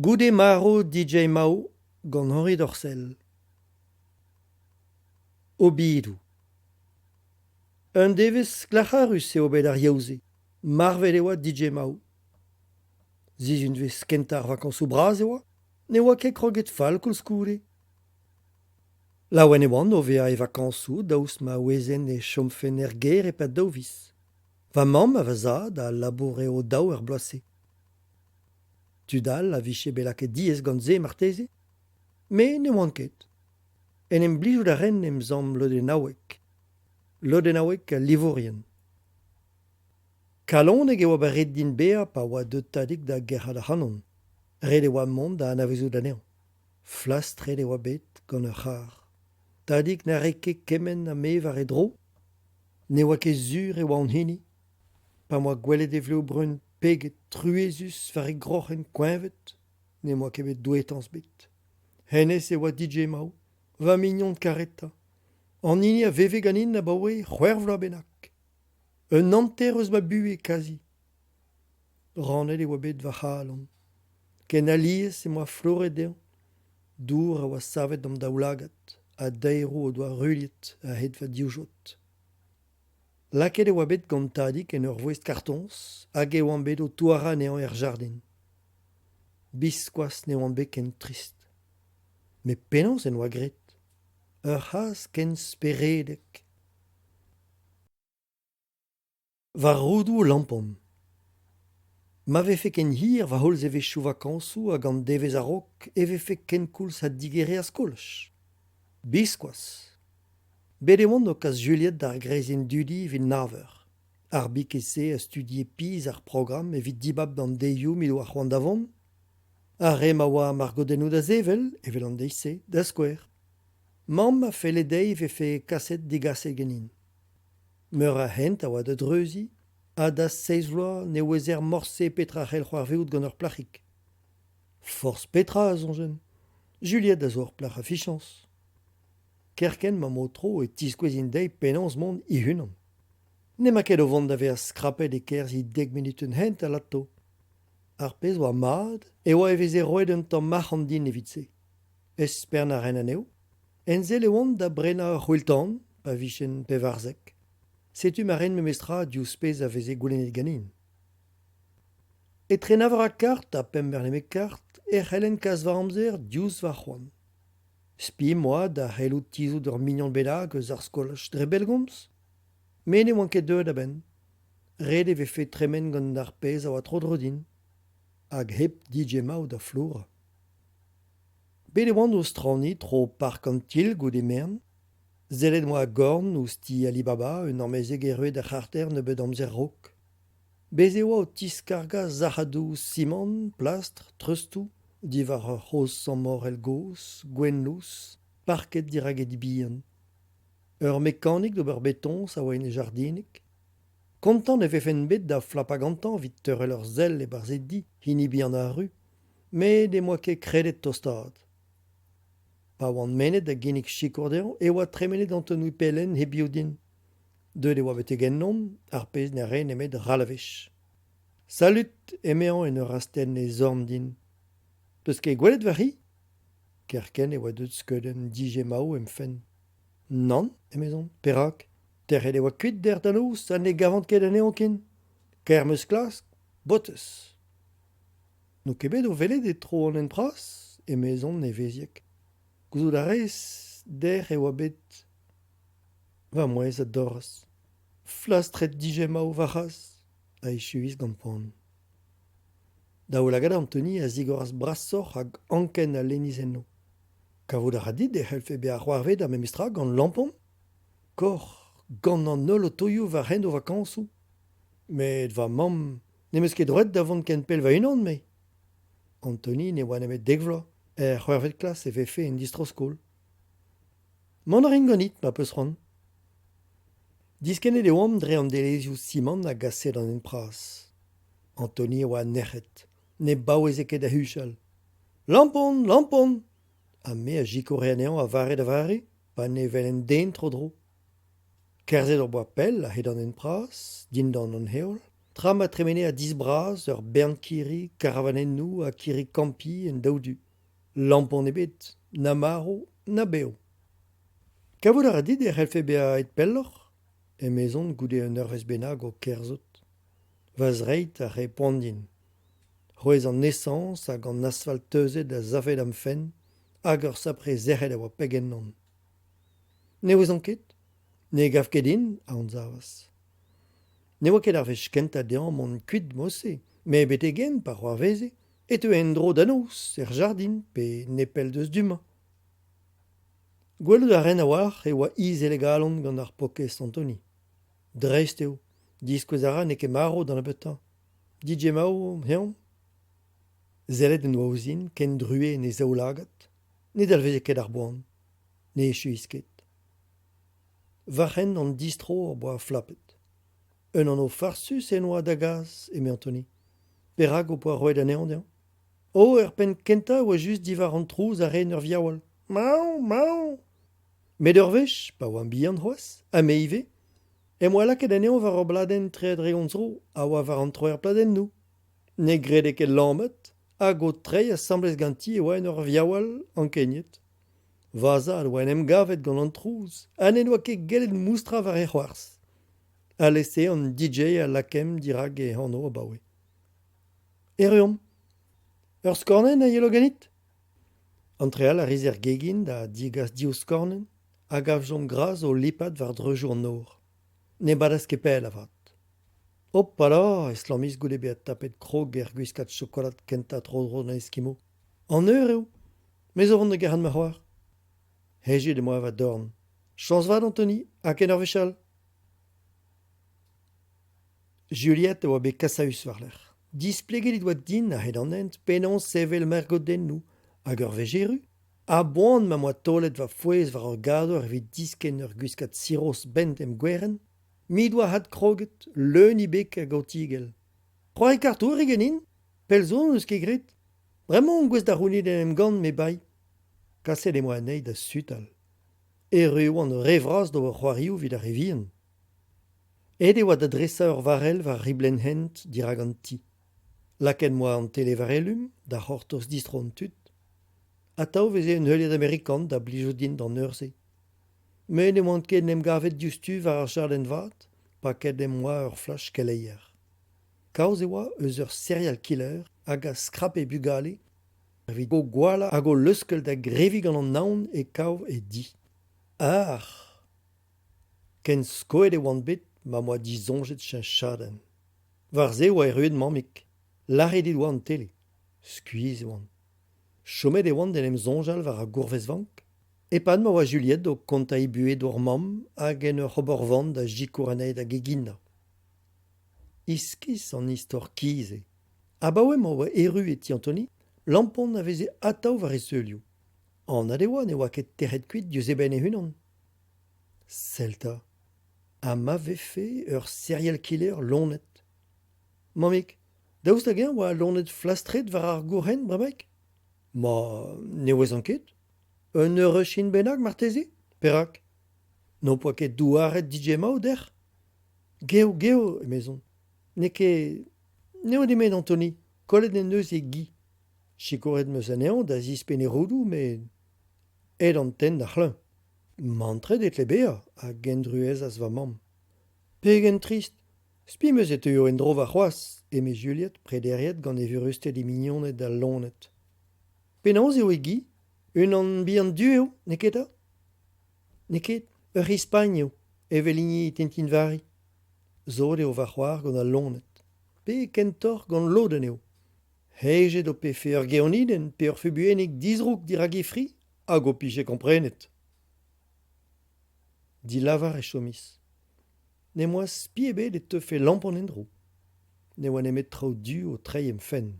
Goude Maro DJ Mao gant Henri Dorcel. Obidou. Un devez glacharus eo bet ar yaouze. Marvel e oa DJ Mao. Zizun vez kentar vakañsoù braz e oa, ne oa ket kroget fal koulz koure. Laouen e oan o vea e vakañsoù daous ma wezen e chomfen er ger e pat daovis. Va mamm a va za da labour eo daou ur bloase. Tudal a viche belak e diez gant ze marteze, me ne oan ket. En em blijout a ren em zam lodenawek. Lodenawek a livorien. Kaloneg e oa barret din bea pa oa deut tadik da gerhad a hanon. Red e oa mont da anavezou da neon. Flastret e oa bet gant ur c'har. Tadik na reke kemen a me var e dro. Ne oa ket zur e oa an hini. Pa moa gwelet e vleo brun peget truezus var e groc'hen koinvet. Ne moa ket bet douetans bet. Hennes e oa DJ Mao. 20 millions de kareta. An hini a veve ganin na baoe c'hwervla bennak. Un anter eus ma bue kazi. Ranel e oa bet va c'halon. Ken alies e moa floret deon. Dour a oa savet dam daoulagat. A daero o doa ruliet a het va dioujot. Laket e oa bet gant tadik en ur voest kartons hag e oan bet o touara nean er jardin. Biskoaz ne oan bet ken trist. Me penans en oa gret. Ur c'haz ken speredek. Va roudou o lampon. Ma vefe ken hir va holz eve chou vakañsoù hag an devez a rok e vefe ken koulz ha digere a skolch. Biskoaz. Bet e oan o kas Juliet d'ar grezin dudi evit naver. Ar bik ese a studie piz ar program evit dibab d'an deioù mil oa c'hoant davon. A rem a oa margodennoù da zevel, evel an deise, da skouer. Mamm a fe ledei vefe kaset digase genin. Meur a hent a oa da dreuzi, a da seiz vloaz ne ouezer morse petra c'hell c'hoarveout gant ur plachik. Force petra a zonjen. Juliet a zo ur plach a fichans. Kerken ma mo tro e tiskouezin dei penans mont I hunan. Ne ma ket o vont da veas skrapet e kerz I 10 minuten hent a lato. Ar pez oa mad e oa eveze roet un tamm marc'hant din evit se. Esper na ren aneo. Enzel e oan da brena ur c'hwiltan, pa vichen pevarzek. Setu ma ren memestra diouz pez a veze goulennet ganin. E trenavar a kart a pembernemek kart e c'hellen kas va amzer diouz va c'hoant. Spi moa da c'hellout tizout ur mignon belag eus ar skolach dre belgomz. Me ne oan ket deuet a ben. Red e vefe tremen gant ar pez a oa tro drodin. Hag hep DJ Mao da floura. Bet e oan o strani tro park an til goude mern. Zellet moa gorn ou sti Alibaba un amezeg e reuet ar c'harter nebeud amzer rok. Bez e oa o tiskarga zahadou simon, plastr, treustou, divar ur c'hoz sammor el gos, gwenlous, parket diraget bihan. Ur mekanik d'ober betons a oa en e jardinik. Kontant e vefen bet da flap agantan vit teurel ur zel e barzet di, hini bihan a ru, me de moa ket kredet tostad. Pa oan menet da genik chikour deon, e oa tremenet antonoui pellen he biodin. Deuet e oa bet egen non, ar pez ne ren emet ralavech. Salut emean en ur asten e zorn din. Peus ket gwelet vari? Kerken e oa deut skeudenn DJ Mao em fen. Nan, emezon, perak. Terret e oa kuit der danous an e gavant ket an eon ken. Kermeus klask, boteus. Nou kebet o velet e tro an en pras, emezon ne veziek. Gouzout a rez, der e oa bet. Va mouez a doras. Flastret DJ Mao varas, a echuiz gant pan. Da o lagad Anthony a zigoras brassoc'h hag anken a leniz enno. Kavout a radit e c'hellfe be a c'hoarvet a memestra gant lampon? Kor, gant an nol o toioù va ren o vakañsoù. Met va mamm, nemeus ket droet da vont ken pell va unan me. Anthony ne oa nemet degvla, c'hoarvet klas e vefe en distro-skol. Man a rin ganit, ma peus ran. Diskennet e oam dre an delezioù simon a gaset an en pras. Anthony oa nec'het, ne baouez ket a huchal. Lampon, lampon! Ha me a jikore anean a vare, pa ne velen den tro dro. Kerzet ur boa pell a het an en pras, din d'an an heol, Tram a tremene a disbraz, ur bernkiri, karavanennou, a kiri kampi en daoudu. Lampon ebet, na maro, na beo. Kavout a dit e c'helfe bea et pelloc'h, e mezon goude un eurvez benag o kerzot. Vaz reit a re poandin. Roez an essence hag an asfalteuzet da zafet am fen, hag ur sapre zerret a oa pegen non. Ne ouz an ket? Ne gav ket in, a an zavas. Ne oa ket ar vez kenta dean mon kuit mosse, me bet egen par oar veze, et en dro danos, jardin, pe nepel deus duma. Gwelout a ren a war e oa iz elegalon gant ar pokez Antoni. Dreist eo, diskouez a ra ne ket maro dan a betan. Dije mao, heon? Zellet en oa ouzin, ken drue ne zaoulagat, ne dalveze ket ar boan, ne echu ket. Varren an distro ar boa flapet. Un an o farsus en oa da gaz, eme Antoni. Perak o poa roed an ean dean. O, ur pen kenta oa just divar an trouz a ren ur viawal. Mao, mao! Met ur vech, pa oa bihan c'hoaz, a meive, e moa laket an eo var ur bladen tre dregonsro a oa var an troer pladen nou. Ne grede ket lammet, hag o trei a samblez ganti e oa en ur viawal an kenyet. Vaza a oa en em gavet gant an trouz, an en oa ket gelet moustra var e c'hoarz. A lese an DJ a lakem dirag e anno a baoe. Ereom, ur skornen a yelo ganit? Antreal a rizer gegin da digas dio skornen, a gav jom graz o lipad var drejou an nor. Ne badas ket pel avat. Hop ala, eslamis goude beat tapet krog gwiskat chokolat kenta tro na Eskimo. An eur eo, me zo vant de gerhan ma c'hoar. Heje de moa va dorn. Chans vat, Antoni, ha ken ur vechal. Juliette oa bet kasaus war l'er. Displeget dit oa din a hed an ent penan sevel mergot den nou, hag ur vejeru. A boan ma moa tolet va fouez var ur gado ar vet disken ur gwiskat siros bent em gweren, mi doa had kroget, leun ibek a gautigel. C'hoari kartour egenin? Pelzon eus ket grit? Bremañ gwez da rounid en em gant me bai. Kaset e moa anei da sutal. E reo an revraz do ur c'hoarioù vid ar revien. Ed e oa da dresa ur varel var riblen hent dirag an ti. Laken moa an tele varelum, da c'hortoz distro an tut. Atav veze un heuliad amerikan da blijo din d'an eurze. Me ne oant ket nem gavet diustu var ar jarden vat, pa ket em moa ur flash keleier. Kaoz e oa eus ur serial killer hag a skrape bugale, ar vid go gwala hag o leuskel da grevig an an naon e kav e di. Ken skoet e oant bet ma moa dizonjet chen chaden. Var ze oa eruet mamik. Lare dit oa an tele. Skuiz e oan. Chomet e oan den em zonjal var a gourvezvank. Epan ma oa Juliette o konta e buet d'or mam hag en ur c'hobor vant da jikouraneit hag egina. Iskis an istor kize. A baoe ma oa eru e ti Antoni, lampon a veze atav var e seulioù. An ade oa ne oa ket terret kuit diouz eben e hunan. Selta. A ma vefe ur serial killer lonet. Mamik, daoust hag oa lonet flastret var ar gourhen brabek? Ma ne oez an ket? Un eur chin bennak marteze? Perak? No poa ket douaret DJ mao der? Geo, emezon. Ne ket... Ne oa demet Antoni, kollet en eus e gi. Chikoret meus an ean da zispen e roudou, me... Ed an ten da c'hlin. Mantret et le bea, a gendruez as va mam. Pegen trist. Spi meus et eo en dro va c'hoaz, eme Juliette prederiet gant e vurusted e mignonet da lonet. Penaos eo e gi? Un an bihan du eo, ne ket a? Ne ket, ur Ispagne eo, eveligni tintinvari. Zod eo va c'hoar gant a lonet. Pe kentor gant loden eo. Hejet o pe fe ur geoniden pe ur fubuenig dizrouk dirag e fri, hag o pije komprenet. Di lavar e chomis. Ne moa spi ebet e teufe lampon en dro. Ne oa nemet traoù du o treiem fen.